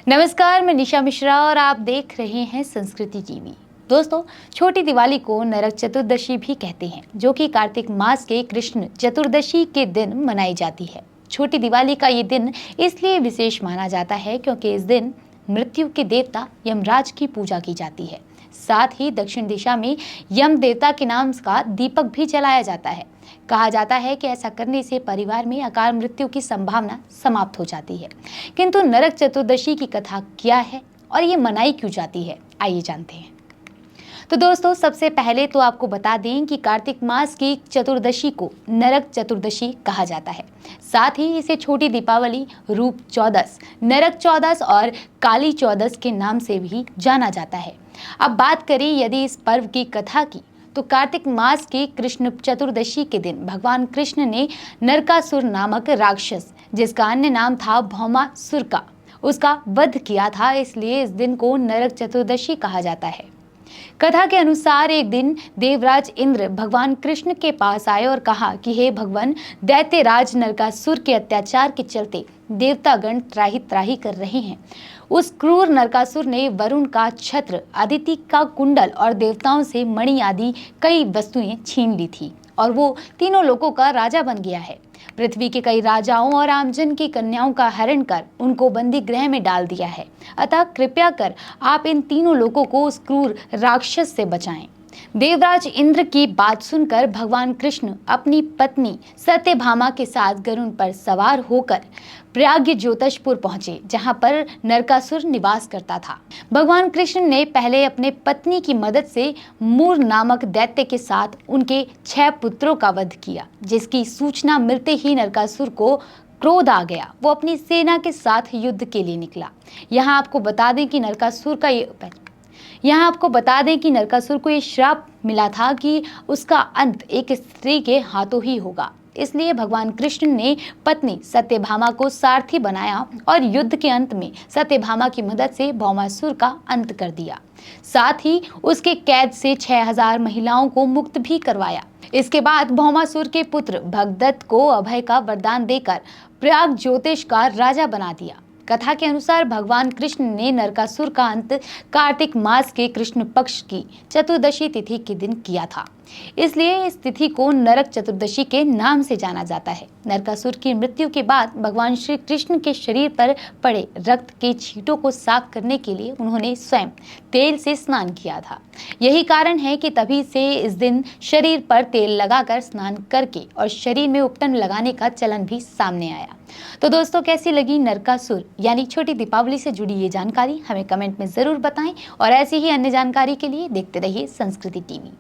नमस्कार, मैं निशा मिश्रा और आप देख रहे हैं संस्कृति टीवी। दोस्तों, छोटी दिवाली को नरक चतुर्दशी भी कहते हैं, जो कि कार्तिक मास के कृष्ण चतुर्दशी के दिन मनाई जाती है। छोटी दिवाली का ये दिन इसलिए विशेष माना जाता है क्योंकि इस दिन मृत्यु के देवता यमराज की पूजा की जाती है। साथ ही दक्षिण दिशा में यम देवता के नाम का दीपक भी जलाया जाता है। कहा जाता है कि ऐसा करने से परिवार में अकाल मृत्यु की संभावना समाप्त हो जाती है। किंतु नरक चतुर्दशी की कथा क्या है और ये मनाई क्यों जाती है, आइए जानते हैं। तो दोस्तों, सबसे पहले तो आपको बता दें कि कार्तिक मास की चतुर्दशी को नरक चतुर्दशी कहा जाता है। साथ ही इसे छोटी दीपावली, रूप चौदस, नरक चौदस और काली चौदस के नाम से भी जाना जाता है। अब बात करें यदि इस पर्व की कथा की, तो कार्तिक मास की कृष्ण चतुर्दशी के दिन भगवान कृष्ण ने नरकासुर नामक राक्षस, जिसका अन्य नाम था भौमासुर का, उसका वध किया था। इसलिए इस दिन को नरक चतुर्दशी कहा जाता है। कथा के अनुसार एक दिन देवराज इंद्र भगवान कृष्ण के पास आए और कहा कि हे भगवान, दैत्यराज नरकासुर के अत्याचार के चलते देवतागण त्राही त्राही कर रहे हैं। उस क्रूर नरकासुर ने वरुण का छत्र, अदिति का कुंडल और देवताओं से मणि आदि कई वस्तुएं छीन ली थी और वो तीनों लोकों का राजा बन गया है। पृथ्वी के कई राजाओं और आमजन की कन्याओं का हरण कर उनको बंदी गृह में डाल दिया है। अतः कृपया कर आप इन तीनों लोगों को उस क्रूर राक्षस से बचाएं। देवराज इंद्र की बात सुनकर भगवान कृष्ण अपनी पत्नी सत्यभामा के साथ गरुड़ पर सवार होकर प्रयाग ज्योतिषपुर पहुंचे, जहां पर नरकासुर निवास करता था। भगवान कृष्ण ने पहले अपने पत्नी की मदद से मूर नामक दैत्य के साथ उनके 6 पुत्रों का वध किया, जिसकी सूचना मिलते ही नरकासुर को क्रोध आ गया। वो अपनी सेना के साथ युद्ध के लिए निकला। यहाँ आपको बता दें कि नरकासुर को ये श्राप मिला था कि उसका अंत एक स्त्री के हाथों ही होगा। इसलिए भगवान कृष्ण ने पत्नी सत्यभामा को सारथी बनाया और युद्ध के अंत में सत्यभामा की मदद से भौमासुर का अंत कर दिया। साथ ही उसके कैद से 6000 महिलाओं को मुक्त भी करवाया। इसके बाद भौमासुर के पुत्र भगदत्त को अभय का वरदान देकर प्रयाग ज्योतिष का राजा बना दिया। कथा के अनुसार भगवान कृष्ण ने नरकासुर का अंत कार्तिक मास के कृष्ण पक्ष की चतुर्दशी तिथि के दिन किया था। इसलिए इस तिथि को नरक चतुर्दशी के नाम से जाना जाता है। नरकासुर की मृत्यु के बाद भगवान श्री कृष्ण के शरीर पर पड़े रक्त के छींटों को साफ करने के लिए उन्होंने स्वयं तेल से स्नान किया था। यही कारण है कि तभी से इस दिन शरीर पर तेल लगाकर स्नान करके और शरीर में उपटन लगाने का चलन भी सामने आया। तो दोस्तों, कैसी लगी नरकासुर यानी छोटी दीपावली से जुड़ी ये जानकारी, हमें कमेंट में जरूर बताएं और ऐसी ही अन्य जानकारी के लिए देखते रहिए संस्कृति टीवी।